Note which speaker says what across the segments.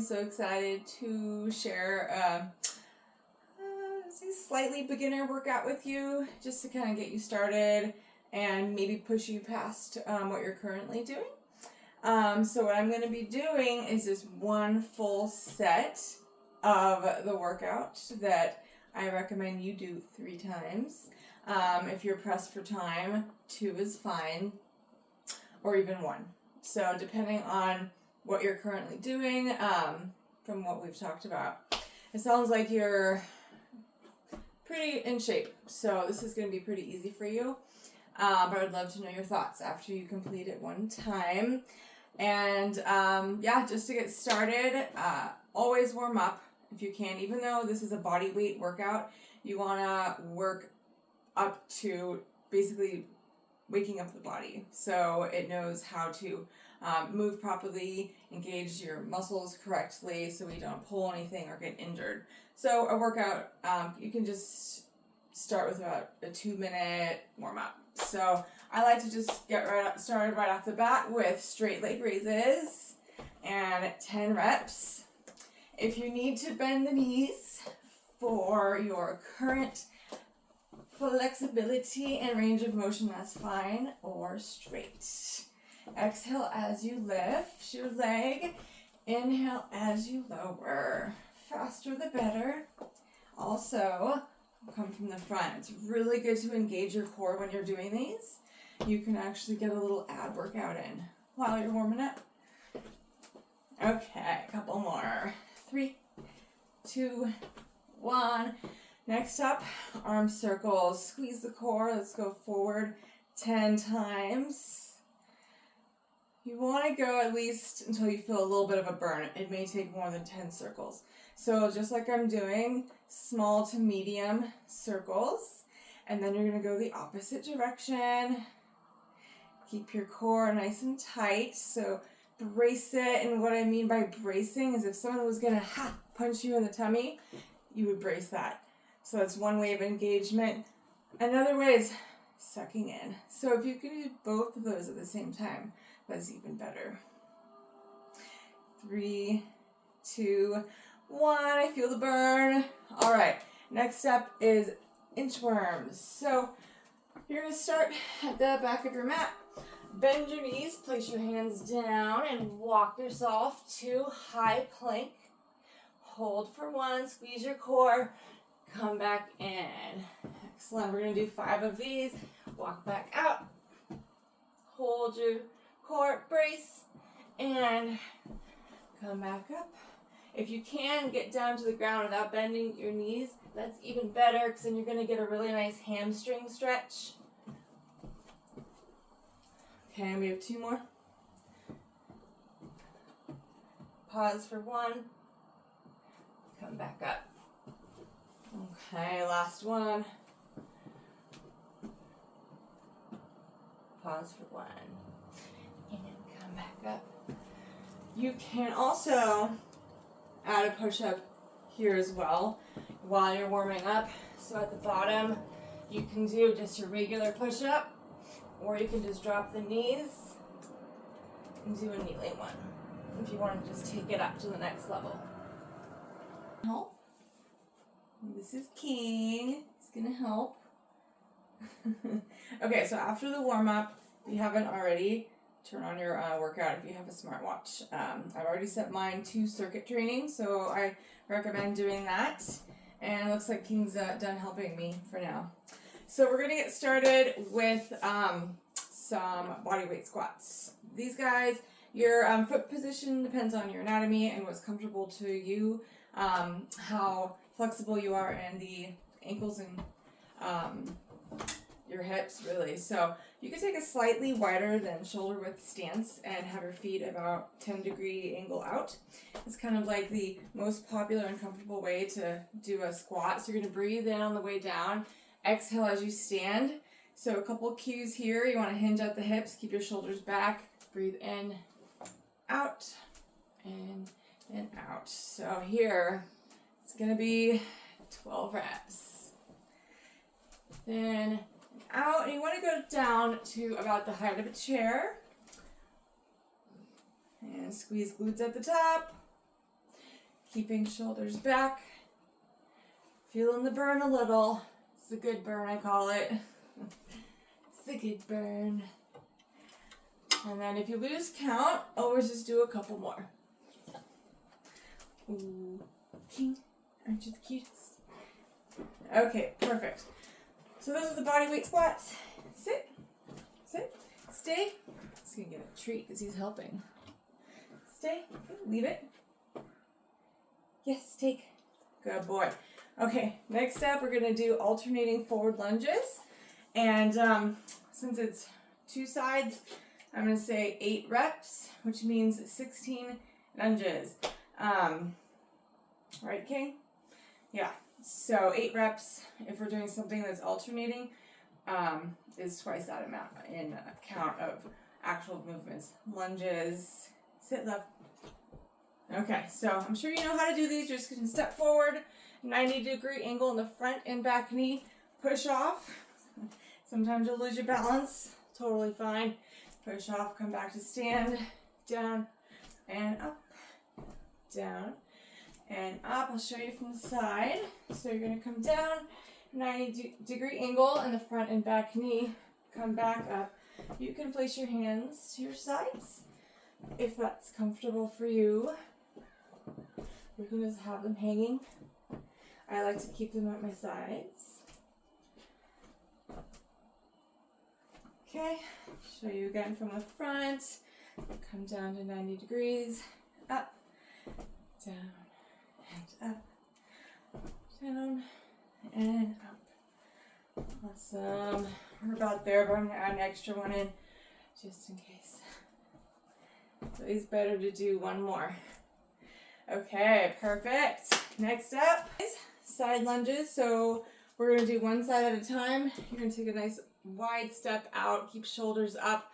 Speaker 1: so excited to share a slightly beginner workout with you, just to kind of get you started and maybe push you past what you're currently doing. So what I'm going to be doing is just one full set of the workout that I recommend you do 3 times. If you're pressed for time, 2 is fine, or even 1. So depending on what you're currently doing, from what we've talked about, it sounds like you're pretty in shape. So this is going to be pretty easy for you. But I'd love to know your thoughts after you complete it 1 time. And yeah, just to get started, always warm up if you can. Even though this is a body weight workout, you want to work up to basically waking up the body so it knows how to move properly, engage your muscles correctly so we don't pull anything or get injured. So a workout, you can just start with about a 2-minute warm-up. So I like to just get started right off the bat with straight leg raises and 10 reps. If you need to bend the knees for your current flexibility and range of motion, that's fine, or straight. Exhale as you lift your leg. Inhale as you lower. Faster the better. Also, come from the front. It's really good to engage your core when you're doing these. You can actually get a little ab workout in while you're warming up. Okay, a couple more. 3, 2, 1. Next up, arm circles. Squeeze the core. Let's go forward 10 times. You want to go at least until you feel a little bit of a burn. It may take more than 10 circles. So just like I'm doing, small to medium circles. And then you're going to go the opposite direction. Keep your core nice and tight. So brace it. And what I mean by bracing is if someone was going to punch you in the tummy, you would brace that. So that's one way of engagement. Another way is sucking in. So if you can do both of those at the same time, that's even better. 3, 2, 1. I feel the burn. All right. Next up is inchworms. So you're going to start at the back of your mat. Bend your knees. Place your hands down and walk yourself to high plank. Hold for 1. Squeeze your core. Come back in. Excellent. We're going to do 5 of these. Walk back out. Hold your core, brace, and come back up. If you can get down to the ground without bending your knees, that's even better because then you're going to get a really nice hamstring stretch. Okay, we have 2 more. Pause for 1. Come back up. Okay, last one. Pause for 1. And come back up. You can also add a push-up here as well while you're warming up. So at the bottom, you can do just a regular push-up, or you can just drop the knees and do a kneeling one if you want to just take it up to the next level. Help. This is King. He's gonna help. Okay, so after the warm-up, if you haven't already, turn on your workout if you have a smartwatch. I've already set mine to circuit training, so I recommend doing that. And it looks like King's done helping me for now. So we're gonna get started with some bodyweight squats. These guys, your foot position depends on your anatomy and what's comfortable to you, how flexible you are in the ankles and your hips, really. So you can take a slightly wider than shoulder width stance and have your feet about 10-degree angle out. It's kind of like the most popular and comfortable way to do a squat. So you're going to breathe in on the way down, exhale as you stand. So a couple cues here. You want to hinge at the hips, keep your shoulders back, breathe in, out, and out. So here, it's going to be 12 reps. Then out, and you want to go down to about the height of a chair. And squeeze glutes at the top. Keeping shoulders back. Feeling the burn a little. It's a good burn, I call it. It's a good burn. And then if you lose count, always just do a couple more. Ooh, king, aren't you the cutest? Okay, perfect. So those are the bodyweight squats. Sit, sit, stay. He's gonna get a treat because he's helping. Stay, leave it. Yes, take. Good boy. Okay, next up we're gonna do alternating forward lunges. And since it's two sides, I'm gonna say 8 reps, which means 16 lunges. Right, King? Yeah. So 8 reps, if we're doing something that's alternating, is twice that amount in count of actual movements. Lunges, sit left. Okay, so I'm sure you know how to do these. You're just going to step forward, 90-degree angle in the front and back knee, push off. Sometimes you'll lose your balance, totally fine. Push off, come back to stand, down and up, down and up. I'll show you from the side. So you're going to come down, 90-degree angle in the front and back knee, come back up. You can place your hands to your sides if that's comfortable for you. You can just have them hanging. I like to keep them at my sides. Okay, show you again from the front. Come down to 90 degrees, up, down, and up, down, and up. Awesome. We're about there, but I'm going to add an extra one in just in case. So it's better to do one more. Okay, perfect. Next up is side lunges. So we're going to do one side at a time. You're going to take a nice wide step out, keep shoulders up.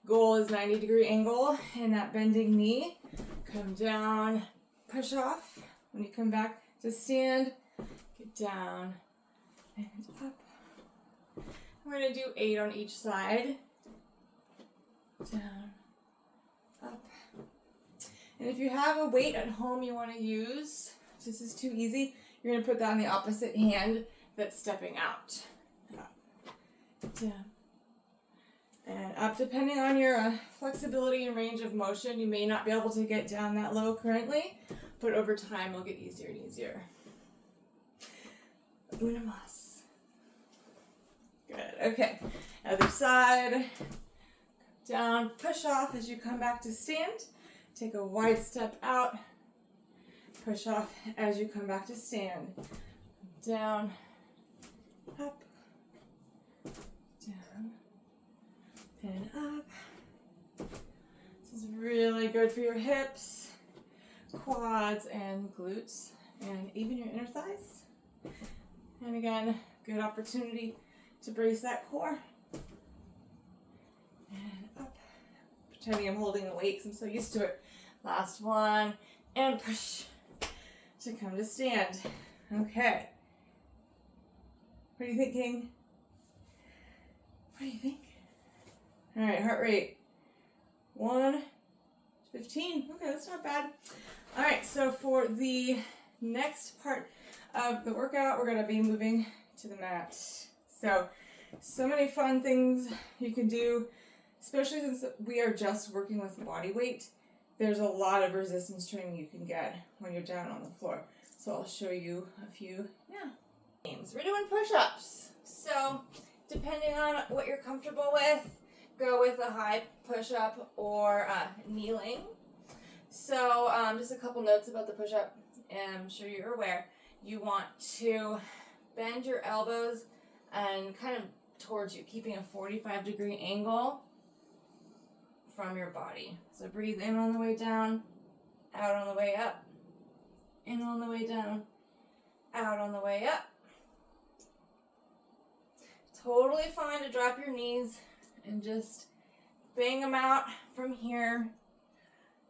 Speaker 1: Goal is 90-degree angle and that bending knee. Come down, push off. When you come back to stand, get down and up. We're going to do 8 on each side. Down, up. And if you have a weight at home you want to use, if this is too easy, you're going to put that on the opposite hand that's stepping out. Up, down, and up. Depending on your flexibility and range of motion, you may not be able to get down that low currently, but over time it'll get easier and easier. Una mas. Good. Okay. Other side. Down, push off as you come back to stand. Take a wide step out. Push off as you come back to stand. Down, up, down, and up. This is really good for your hips, quads, and glutes, and even your inner thighs. And again, good opportunity to brace that core. And up. Pretending I'm holding the weight because I'm so used to it. Last one. And push to come to stand. Okay. What are you thinking? What do you think? All right, heart rate. 115. Okay, that's not bad. All right, so for the next part of the workout, we're going to be moving to the mat. So many fun things you can do, especially since we are just working with body weight. There's a lot of resistance training you can get when you're down on the floor. So I'll show you a few now. We're doing push-ups. So depending on what you're comfortable with, go with a high push-up or kneeling. So just a couple notes about the push-up, and I'm sure you're aware. You want to bend your elbows and kind of towards you, keeping a 45-degree angle from your body. So breathe in on the way down, out on the way up, in on the way down, out on the way up. Totally fine to drop your knees and just bang them out from here.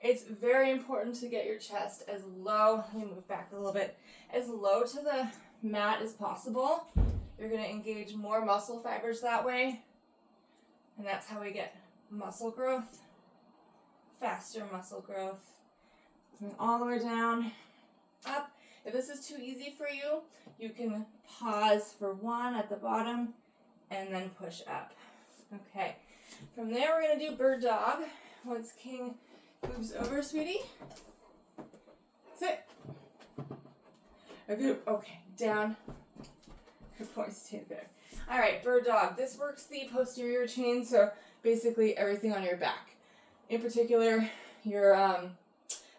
Speaker 1: It's very important to get your chest as low, let me move back a little bit, as low to the mat as possible. You're going to engage more muscle fibers that way, and that's how we get muscle growth, faster muscle growth. Coming all the way down, up. If this is too easy for you, you can pause for 1 at the bottom and then push up. Okay, from there we're going to do bird dog. Once King moves over, sweetie. Sit. Okay, down. Good point, stay there. All right, bird dog. This works the posterior chain, so basically everything on your back. In particular, your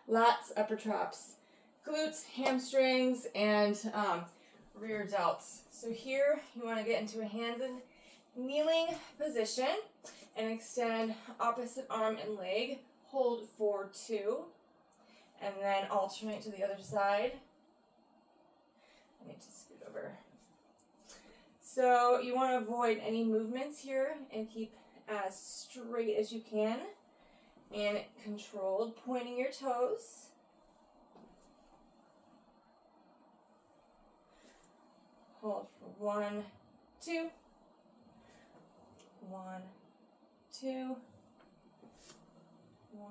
Speaker 1: lats, upper traps, glutes, hamstrings, and rear delts. So here you want to get into a hands and kneeling position and extend opposite arm and leg. Hold for 2, and then alternate to the other side. I need to scoot over. So you want to avoid any movements here and keep as straight as you can and controlled, pointing your toes. Hold for 1, 2, 1, 2, 1,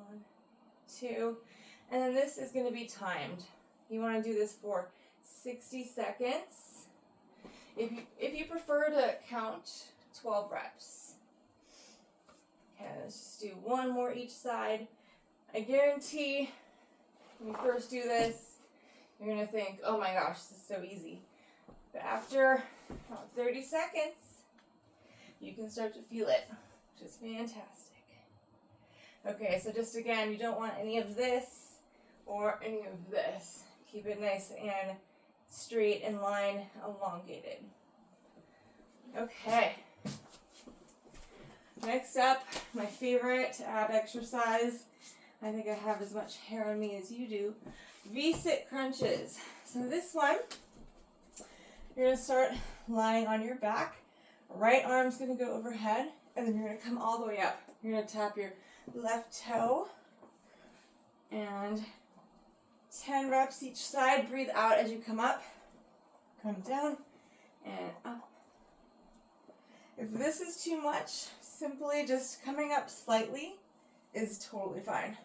Speaker 1: 2, and then this is going to be timed. You want to do this for 60 seconds. If you prefer to count, 12 reps. Okay, let's just do 1 more each side. I guarantee when you first do this, you're going to think, oh my gosh, this is so easy. But after about 30 seconds, you can start to feel it, which is fantastic. Okay, so just again, you don't want any of this or any of this. Keep it nice and straight in line, elongated. Okay. Next up, my favorite ab exercise. I think I have as much hair on me as you do. V-sit crunches. So this one, you're going to start lying on your back. Right arm's going to go overhead, and then you're going to come all the way up. You're going to tap your left toe, and 10 reps each side. Breathe out as you come up, come down, and up. If this is too much, simply just coming up slightly is totally fine.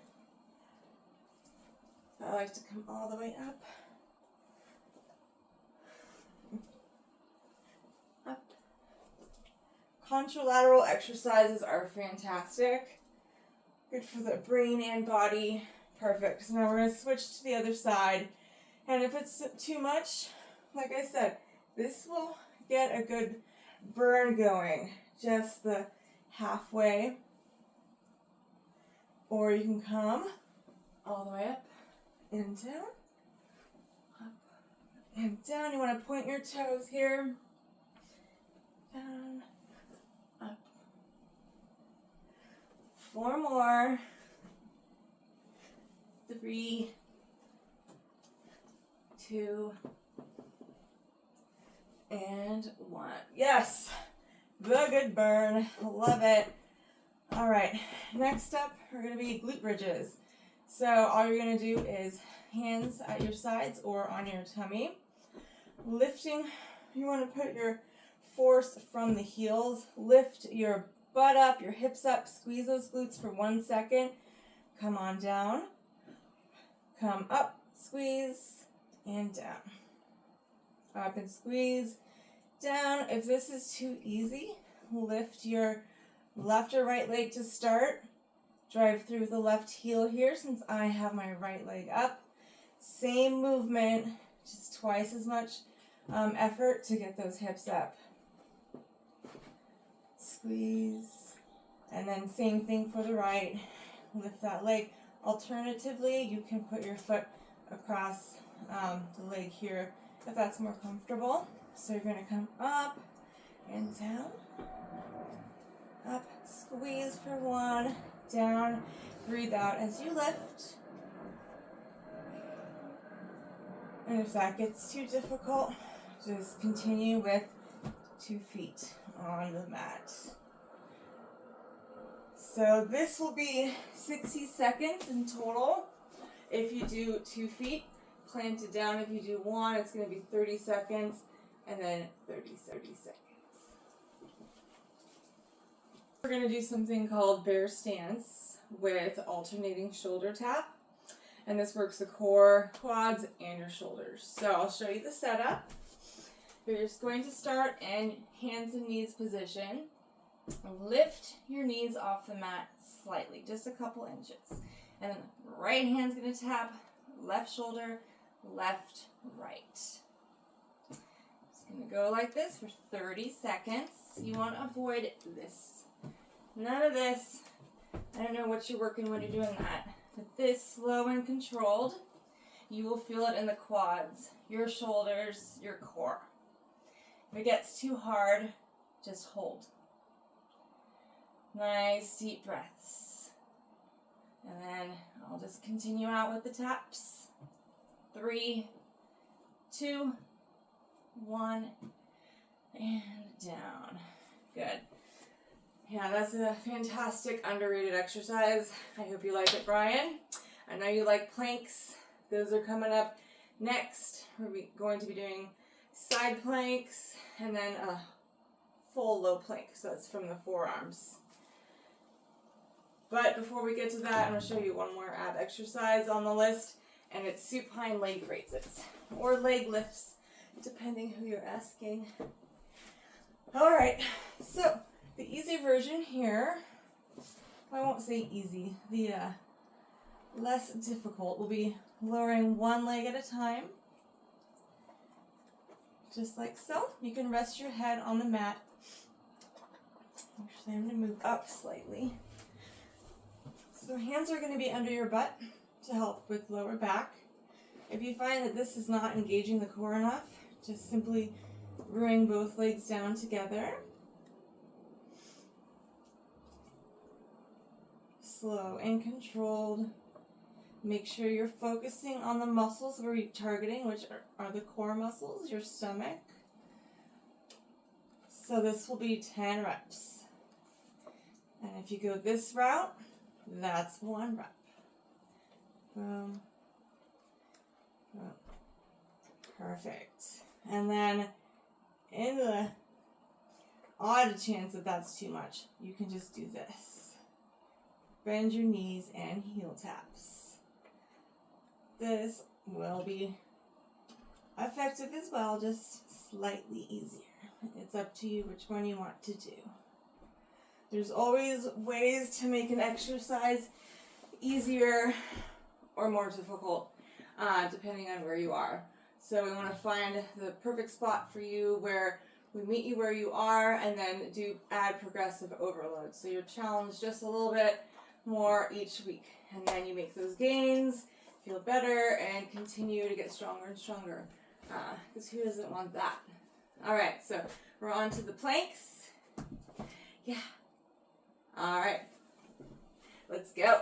Speaker 1: I like to come all the way up. Up. Contralateral exercises are fantastic. Good for the brain and body. Perfect. So now we're going to switch to the other side. And if it's too much, like I said, this will get a good burn going. Just the halfway. Or you can come all the way up and down. Up and down. You want to point your toes here. Down. Up. 4 more. 3, 2, and 1. Yes, the good burn. Love it. All right, next up, we're going to be glute bridges. So all you're going to do is hands at your sides or on your tummy. Lifting, you want to put your force from the heels. Lift your butt up, your hips up, squeeze those glutes for 1 second. Come on down. Come up, squeeze, and down. Up and squeeze, down. If this is too easy, lift your left or right leg to start. Drive through the left heel here since I have my right leg up. Same movement, just twice as much effort to get those hips up. Squeeze, and then same thing for the right. Lift that leg. Alternatively, you can put your foot across the leg here if that's more comfortable. So you're going to come up and down. Up, squeeze for 1, down, breathe out as you lift. And if that gets too difficult, just continue with 2 feet on the mat. So this will be 60 seconds in total. If you do 2 feet, plant it down. If you do 1, it's going to be 30 seconds, and then 30 seconds. We're going to do something called bear stance with alternating shoulder tap. And this works the core, quads, and your shoulders. So I'll show you the setup. You're just going to start in hands and knees position. Lift your knees off the mat slightly, just a couple inches. And then right hand's going to tap left shoulder, left, right. It's going to go like this for 30 seconds. You want to avoid this. None of this. I don't know what you're working when you're doing that. But this, slow and controlled, you will feel it in the quads, your shoulders, your core. If it gets too hard, just hold. Nice deep breaths. And then I'll just continue out with the taps. 3, 2, 1, and down. Good. Yeah, that's a fantastic underrated exercise. I hope you like it, Brian. I know you like planks. Those are coming up next. We're going to be doing side planks and then a full low plank. So that's from the forearms. But before we get to that, I'm going to show you one more ab exercise on the list, and it's supine leg raises or leg lifts, depending who you're asking. All right, so the easy version here, I won't say easy, the less difficult will be lowering one leg at a time, just like so. You can rest your head on the mat. Actually, I'm going to move up slightly. So hands are going to be under your butt to help with lower back. If you find that this is not engaging the core enough, just simply bring both legs down together. Slow and controlled. Make sure you're focusing on the muscles we're targeting, which are the core muscles, your stomach. So this will be 10 reps. And if you go this route, that's 1 rep. Boom. Boom. Perfect. And then in the odd chance that that's too much, you can just do this. Bend your knees and heel taps. This will be effective as well, just slightly easier. It's up to you which one you want to do. There's always ways to make an exercise easier or more difficult, depending on where you are. So we want to find the perfect spot for you where we meet you where you are and then add progressive overload. So you're challenged just a little bit more each week. And then you make those gains, feel better, and continue to get stronger and stronger. Because who doesn't want that? All right, so we're on to the planks. Yeah. All right, let's go.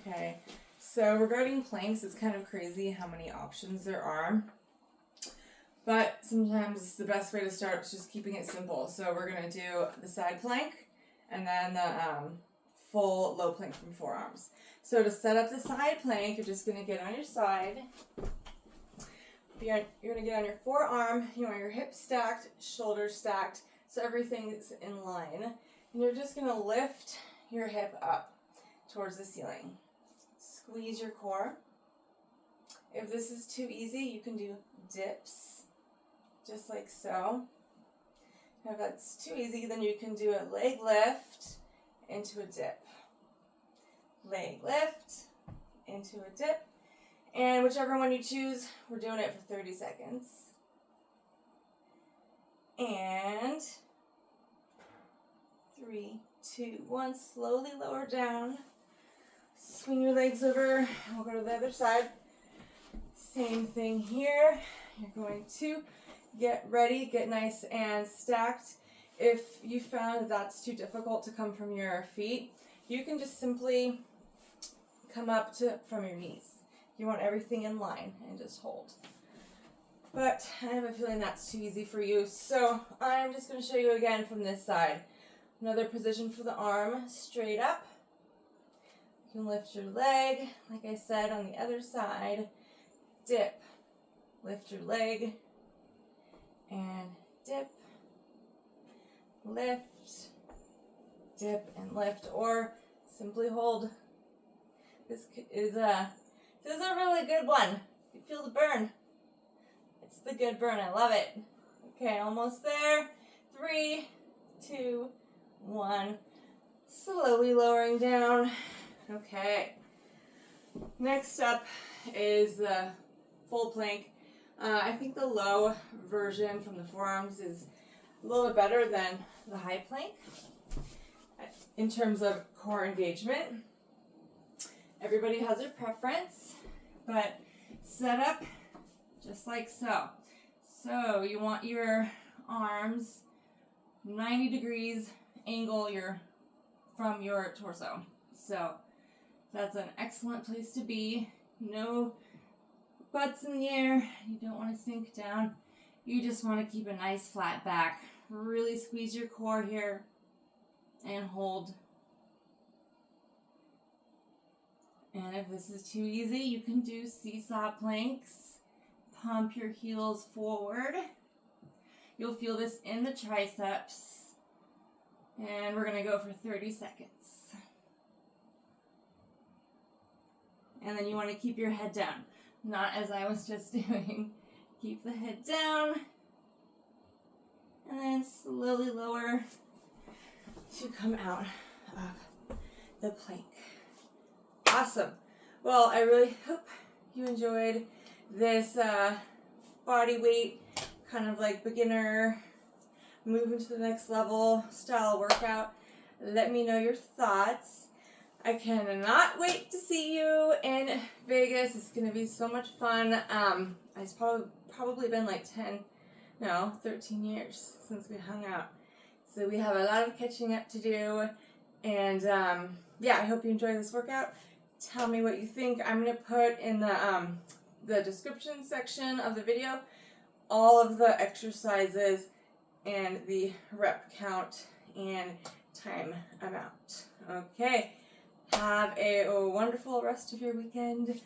Speaker 1: Okay, so regarding planks, it's kind of crazy how many options there are. But sometimes the best way to start is just keeping it simple. So we're going to do the side plank and then the full low plank from forearms. So to set up the side plank, you're just going to get on your side. You're going to get on your forearm. You want your hips stacked, shoulders stacked, so everything's in line. And you're just going to lift your hip up towards the ceiling. Squeeze your core. If this is too easy, you can do dips. Just like so. If that's too easy, then you can do a leg lift into a dip. Leg lift into a dip. And whichever one you choose, we're doing it for 30 seconds. And 3, 2, 1. Slowly lower down. Swing your legs over. And we'll go to the other side. Same thing here. You're going to get ready, get nice and stacked. If you found that that's too difficult to come from your feet, you can just simply come up from your knees. You want everything in line and just hold. But I have a feeling that's too easy for you, so I'm just going to show you again from this side. Another position for the arm, straight up. You can lift your leg, like I said, on the other side. Dip, lift your leg, and dip, lift, dip, and lift, or simply hold. This is a really good one. You feel the burn. It's the good burn. I love it. Okay, almost there. 3, 2, 1. Slowly lowering down. Okay. Next up is the full plank. I think the low version from the forearms is a little bit better than the high plank in terms of core engagement. Everybody has their preference, but set up just like so. So you want your arms 90 degrees angle from your torso. So that's an excellent place to be. No butts in the air. You don't want to sink down. You just want to keep a nice flat back. Really squeeze your core here and hold. And if this is too easy, you can do seesaw planks. Pump your heels forward. You'll feel this in the triceps. And we're going to go for 30 seconds. And then you want to keep your head down. Not as I was just doing. Keep the head down. And then slowly lower to come out of the plank. Awesome. Well, I really hope you enjoyed this body weight, kind of like beginner, moving to the next level style workout. Let me know your thoughts. I cannot wait to see you in Vegas. It's going to be so much fun. It's probably been like 13 years since we hung out. So we have a lot of catching up to do. And yeah, I hope you enjoy this workout. Tell me what you think. I'm going to put in the description section of the video all of the exercises and the rep count and time amount. Okay. Have a wonderful rest of your weekend.